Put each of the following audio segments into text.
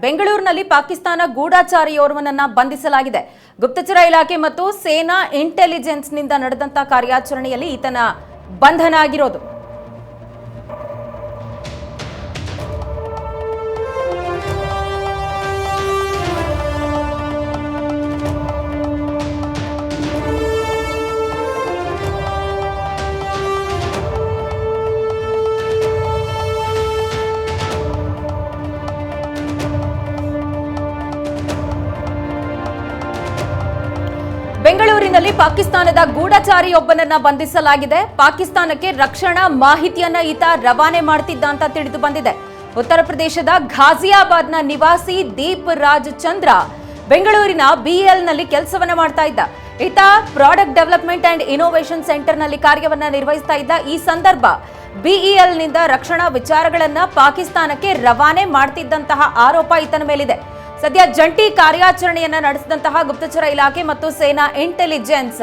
ಬೆಂಗಳೂರಿನಲ್ಲಿ ಪಾಕಿಸ್ತಾನ ಗೂಢಚಾರಿಯೋರ್ವನನ್ನ ಬಂಧಿಸಲಾಗಿದೆ. ಗುಪ್ತಚರ ಇಲಾಖೆ ಮತ್ತು ಸೇನಾ ಇಂಟೆಲಿಜೆನ್ಸ್ ನಿಂದ ನಡೆದಂತ ಕಾರ್ಯಾಚರಣೆಯಲ್ಲಿ ಈತನ ಬಂಧನ ಆಗಿರೋದು. ಬೆಂಗಳೂರಿನಲ್ಲಿ ಪಾಕಿಸ್ತಾನದ ಗೂಢಚಾರಿಯೊಬ್ಬನನ್ನ ಬಂಧಿಸಲಾಗಿದೆ. ಪಾಕಿಸ್ತಾನಕ್ಕೆ ರಕ್ಷಣಾ ಮಾಹಿತಿಯನ್ನ ಈತ ರವಾನೆ ಮಾಡ್ತಿದ್ದ ಅಂತ ತಿಳಿದು ಬಂದಿದೆ. ಉತ್ತರ ಪ್ರದೇಶದ ಘಾಜಿಯಾಬಾದ್ನ ನಿವಾಸಿ ದೀಪ್ ರಾಜ್ ಚಂದ್ರ ಬೆಂಗಳೂರಿನ BEL ನಲ್ಲಿ ಕೆಲಸವನ್ನ ಮಾಡ್ತಾ ಇದ್ದ. ಈತ product development and innovation centre ನಲ್ಲಿ ಕಾರ್ಯವನ್ನ ನಿರ್ವಹಿಸ್ತಾ ಇದ್ದ. ಈ ಸಂದರ್ಭ BEL ನಿಂದ ರಕ್ಷಣಾ ವಿಚಾರಗಳನ್ನ ಪಾಕಿಸ್ತಾನಕ್ಕೆ ರವಾನೆ ಮಾಡ್ತಿದ್ದಂತಹ ಆರೋಪ ಈತನ ಮೇಲಿದೆ. ಸದ್ಯ ಜಂಟಿ ಕಾರ್ಯಾಚರಣೆಯನ್ನ ನಡೆಸಿದಂತಹ ಗುಪ್ತಚರ ಇಲಾಖೆ ಮತ್ತು ಸೇನಾ ಇಂಟೆಲಿಜೆನ್ಸ್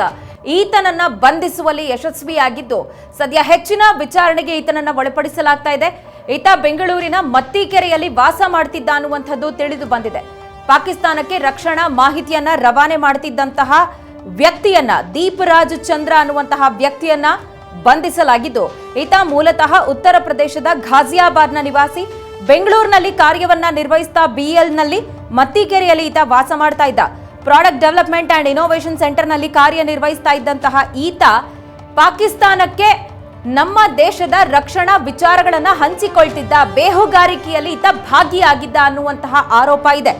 ಈತನನ್ನ ಬಂಧಿಸುವಲ್ಲಿ ಯಶಸ್ವಿಯಾಗಿದ್ದು ಸದ್ಯ ಹೆಚ್ಚಿನ ವಿಚಾರಣೆಗೆ ಈತನನ್ನ ಒಳಪಡಿಸಲಾಗ್ತಾ ಇದೆ. ಈತ ಬೆಂಗಳೂರಿನ ಮತ್ತಿಕೆರೆಯಲ್ಲಿ ವಾಸ ಮಾಡ್ತಿದ್ದ ಅನ್ನುವಂಥದ್ದು ತಿಳಿದು ಬಂದಿದೆ. ಪಾಕಿಸ್ತಾನಕ್ಕೆ ರಕ್ಷಣಾ ಮಾಹಿತಿಯನ್ನ ರವಾನೆ ಮಾಡ್ತಿದ್ದಂತಹ ವ್ಯಕ್ತಿಯನ್ನ ದೀಪ್ ರಾಜ್ ಚಂದ್ರ ಅನ್ನುವಂತಹ ವ್ಯಕ್ತಿಯನ್ನ ಬಂಧಿಸಲಾಗಿದ್ದು ಈತ ಮೂಲತಃ ಉತ್ತರ ಪ್ರದೇಶದ ಘಾಜಿಯಾಬಾದ್ನ ನಿವಾಸಿ. ಬೆಂಗಳೂರಿನಲ್ಲಿ ಕಾರ್ಯವನ್ನ ನಿರ್ವಹಿಸ್ತಾ BEL ನಲ್ಲಿ ಮತ್ತಿಕೆರೆಯಲ್ಲಿ ಈತ ವಾಸ ಮಾಡ್ತಾ ಇದ್ದ. Product development and innovation centre ನಲ್ಲಿ ಕಾರ್ಯನಿರ್ವಹಿಸ್ತಾ ಇದ್ದಂತಹ ಈತ ಪಾಕಿಸ್ತಾನಕ್ಕೆ ನಮ್ಮ ದೇಶದ ರಕ್ಷಣಾ ವಿಚಾರಗಳನ್ನ ಹಂಚಿಕೊಳ್ತಿದ್ದ, ಬೇಹುಗಾರಿಕೆಯಲ್ಲಿ ಈತ ಭಾಗಿಯಾಗಿದ್ದ ಅನ್ನುವಂತಹ ಆರೋಪ ಇದೆ.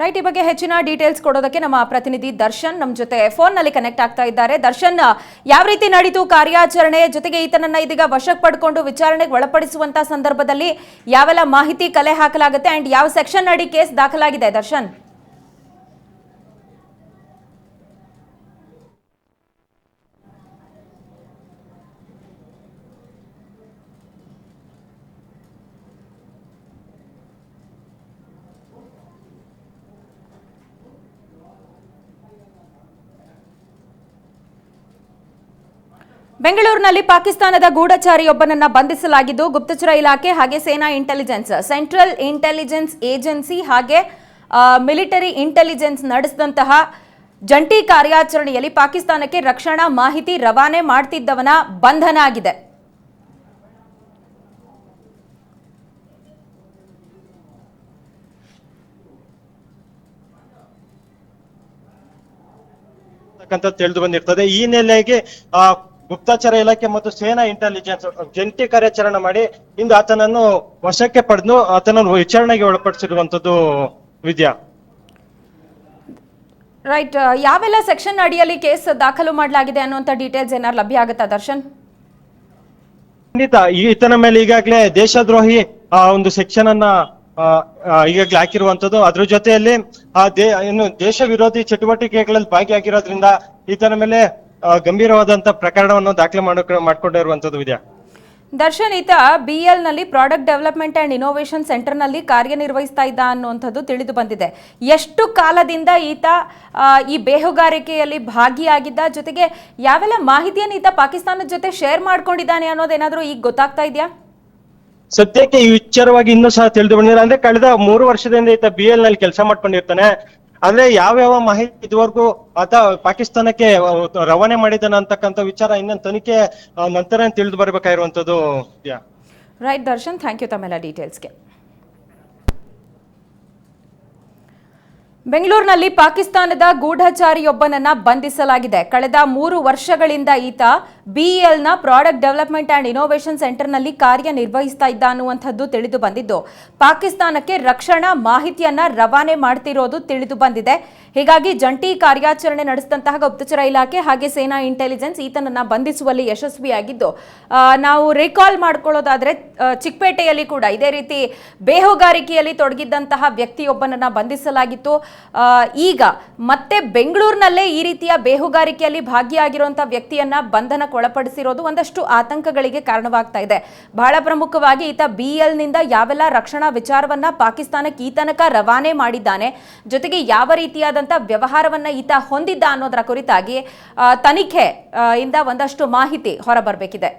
ರೈಟ್, ಈ ಬಗ್ಗೆ ಹೆಚ್ಚಿನ ಡೀಟೇಲ್ಸ್ ಕೊಡೋದಕ್ಕೆ ನಮ್ಮ ಪ್ರತಿನಿಧಿ ದರ್ಶನ್ ನಮ್ಮ ಜೊತೆ ಫೋನ್ ನಲ್ಲಿ ಕನೆಕ್ಟ್ ಆಗ್ತಾ ಇದ್ದಾರೆ. ದರ್ಶನ್, ಯಾವ ರೀತಿ ನಡೀತು ಕಾರ್ಯಾಚರಣೆ, ಜೊತೆಗೆ ಈತನನ್ನ ಇದೀಗ ವಶಕ್ಕೆ ಪಡ್ಕೊಂಡು ವಿಚಾರಣೆಗೆ ಒಳಪಡಿಸುವಂತ ಸಂದರ್ಭದಲ್ಲಿ ಯಾವೆಲ್ಲ ಮಾಹಿತಿ ಕಲೆ ಹಾಕಲಾಗುತ್ತೆ ಅಂಡ್ ಯಾವ ಸೆಕ್ಷನ್ ಅಡಿ ಕೇಸ್ ದಾಖಲಾಗಿದೆ? ದರ್ಶನ್, ಬೆಂಗಳೂರಿನಲ್ಲಿ ಪಾಕಿಸ್ತಾನದ ಗೂಢಚಾರಿಯೊಬ್ಬನನ್ನ ಬಂಧಿಸಲಾಗಿದ್ದು ಗುಪ್ತಚರ ಇಲಾಖೆ ಹಾಗೆ ಸೇನಾ ಇಂಟೆಲಿಜೆನ್ಸ್, ಸೆಂಟ್ರಲ್ ಇಂಟೆಲಿಜೆನ್ಸ್ ಏಜೆನ್ಸಿ ಹಾಗೆ ಮಿಲಿಟರಿ ಇಂಟೆಲಿಜೆನ್ಸ್ ನಡೆಸಿದಂತಹ ಜಂಟಿ ಕಾರ್ಯಾಚರಣೆಯಲ್ಲಿ ಪಾಕಿಸ್ತಾನಕ್ಕೆ ರಕ್ಷಣಾ ಮಾಹಿತಿ ರವಾನೆ ಮಾಡ್ತಿದ್ದವನ ಬಂಧನ ಆಗಿದೆ. ತಿಳಿದು ಬಂದಿರ್ತದೆ. ಈ ನೆಲೆಗೆ ಗುಪ್ತಚರ ಇಲಾಖೆ ಮತ್ತು ಸೇನಾ ಇಂಟೆಲಿಜೆನ್ಸ್ ಜಂಟಿ ಕಾರ್ಯಾಚರಣೆ ಮಾಡಿ ಇಂದು ಆತನನ್ನು ವಶಕ್ಕೆ ಪಡೆದು ಆತನನ್ನು ವಿಚಾರಣೆಗೆ ಒಳಪಡಿಸಿರುವಂತದ್ದು ವಿದ್ಯಾ. ರೈಟ್, ಯಾವೆಲ್ಲ ಸೆಕ್ಷನ್ ಅಡಿಯಲ್ಲಿ ಕೇಸ್ ದಾಖಲು ಮಾಡಲಾಗಿದೆ ಅನ್ನುವಂತ ಡೀಟೇಲ್ಸ್ ಏನಾದ್ರು ಲಭ್ಯ ಆಗುತ್ತಾ ದರ್ಶನ್? ಖಂಡಿತ, ಈತನ ಮೇಲೆ ಈಗಾಗಲೇ ದೇಶದ್ರೋಹಿ ಒಂದು ಸೆಕ್ಷನ್ ಅನ್ನ ಈಗಾಗಲೇ ಹಾಕಿರುವಂತದ್ದು. ಅದ್ರ ಜೊತೆಯಲ್ಲಿ ಇನ್ನು ದೇಶ ವಿರೋಧಿ ಚಟುವಟಿಕೆಗಳಲ್ಲಿ ಭಾಗಿಯಾಗಿರೋದ್ರಿಂದ ಈತನ ಮೇಲೆ ಗಂಭೀರವಾದಂತ ಪ್ರಕರಣವನ್ನು ದಾಖಲೆ ಮಾಡ್ಕೊಂಡಿರುವಂತದ್ದು ವಿದ್ಯಾ. ದರ್ಶನ್, ಈತ BEL ನಲ್ಲಿ product development and innovation centre ನಲ್ಲಿ ಕಾರ್ಯನಿರ್ವಹಿಸ್ತಾ ಇದ್ದ ಅನ್ನುವಂಥದ್ದು ತಿಳಿದು ಬಂದಿದೆ. ಎಷ್ಟು ಕಾಲದಿಂದ ಈತ ಈ ಬೇಹುಗಾರಿಕೆಯಲ್ಲಿ ಭಾಗಿಯಾಗಿದ್ದ, ಜೊತೆಗೆ ಯಾವೆಲ್ಲ ಮಾಹಿತಿಯನ್ನು ಈತ ಪಾಕಿಸ್ತಾನದ ಜೊತೆ ಶೇರ್ ಮಾಡ್ಕೊಂಡಿದ್ದಾನೆ ಅನ್ನೋದೇನಾದ್ರೂ ಈಗ ಗೊತ್ತಾಗ್ತಾ ಇದೆಯಾ? ಸದ್ಯಕ್ಕೆ ಈ ವಿಚಾರವಾಗಿ ಇನ್ನೂ ಸಹ ತಿಳಿದು ಬಂದಿಲ್ಲ. ಅಂದ್ರೆ ಕಳೆದ 3 ವರ್ಷದಿಂದ ಈತ BEL ನಲ್ಲಿ ಕೆಲಸ ಮಾಡ್ಕೊಂಡಿರ್ತಾನೆ. ಅಂದ್ರೆ ಯಾವ ಮಾಹಿತಿ ಇದುವರೆಗೂ ಆತ ಪಾಕಿಸ್ತಾನಕ್ಕೆ ರವಾನೆ ಮಾಡಿದಾನ ಅಂತಕ್ಕಂಥ ವಿಚಾರ ಇನ್ನೊಂದು ತನಿಖೆ ನಂತರ ತಿಳಿದು ಬರಬೇಕಾಗಿರುವಂತದ್ದು. ರೈಟ್ ದರ್ಶನ್, ಥ್ಯಾಂಕ್ ಯು ತಮ್ಮೆಲ್ಲ ಡೀಟೇಲ್ಸ್ಗೆ. ಬೆಂಗಳೂರಿನಲ್ಲಿ ಪಾಕಿಸ್ತಾನದ ಗೂಢಚಾರಿಯೊಬ್ಬನನ್ನ ಬಂಧಿಸಲಾಗಿದೆ. ಕಳೆದ 3 ವರ್ಷಗಳಿಂದ ಈತ BEL ನ product development and innovation centre ನಲ್ಲಿ ಕಾರ್ಯನಿರ್ವಹಿಸ್ತಾ ಇದ್ದ ಅನ್ನುವಂಥದ್ದು ತಿಳಿದು ಬಂದಿದ್ದು ಪಾಕಿಸ್ತಾನಕ್ಕೆ ರಕ್ಷಣಾ ಮಾಹಿತಿಯನ್ನ ರವಾನೆ ಮಾಡ್ತಿರೋದು ತಿಳಿದು ಬಂದಿದೆ. ಹೀಗಾಗಿ ಜಂಟಿ ಕಾರ್ಯಾಚರಣೆ ನಡೆಸಿದಂತಹ ಗುಪ್ತಚರ ಇಲಾಖೆ ಹಾಗೆ ಸೇನಾ ಇಂಟೆಲಿಜೆನ್ಸ್ ಈತನನ್ನ ಬಂಧಿಸುವಲ್ಲಿ ಯಶಸ್ವಿಯಾಗಿದ್ದು, ನಾವು ರಿಕಾಲ್ ಮಾಡ್ಕೊಳ್ಳೋದಾದ್ರೆ ಚಿಕ್ಕಪೇಟೆಯಲ್ಲಿ ಕೂಡ ಇದೇ ರೀತಿ ಬೇಹುಗಾರಿಕೆಯಲ್ಲಿ ತೊಡಗಿದ್ದಂತಹ ವ್ಯಕ್ತಿಯೊಬ್ಬನನ್ನ ಬಂಧಿಸಲಾಗಿತ್ತು. ಈಗ ಮತ್ತೆ ಬೆಂಗಳೂರಿನಲ್ಲೇ ಈ ರೀತಿಯ ಬೇಹುಗಾರಿಕೆಯಲ್ಲಿ ಭಾಗಿಯಾಗಿರುವಂತಹ ವ್ಯಕ್ತಿಯನ್ನ ಬಂಧನಕ್ಕೊಳಪಡಿಸಿರೋದು ಒಂದಷ್ಟು ಆತಂಕಗಳಿಗೆ ಕಾರಣವಾಗ್ತಾ ಇದೆ. ಬಹಳ ಪ್ರಮುಖವಾಗಿ ಈತ BL ನಿಂದ ಯಾವೆಲ್ಲ ರಕ್ಷಣಾ ವಿಚಾರವನ್ನ ಪಾಕಿಸ್ತಾನಕ್ಕೆ ಈ ತನಕ ರವಾನೆ ಮಾಡಿದ್ದಾನೆ, ಜೊತೆಗೆ ಯಾವ ರೀತಿಯಾದಂತಹ ವ್ಯವಹಾರವನ್ನ ಈತ ಹೊಂದಿದ್ದ ಅನ್ನೋದರ ಕುರಿತಾಗಿ ತನಿಖೆ ಇಂದ ಒಂದಷ್ಟು ಮಾಹಿತಿ ಹೊರಬರಬೇಕಿದೆ.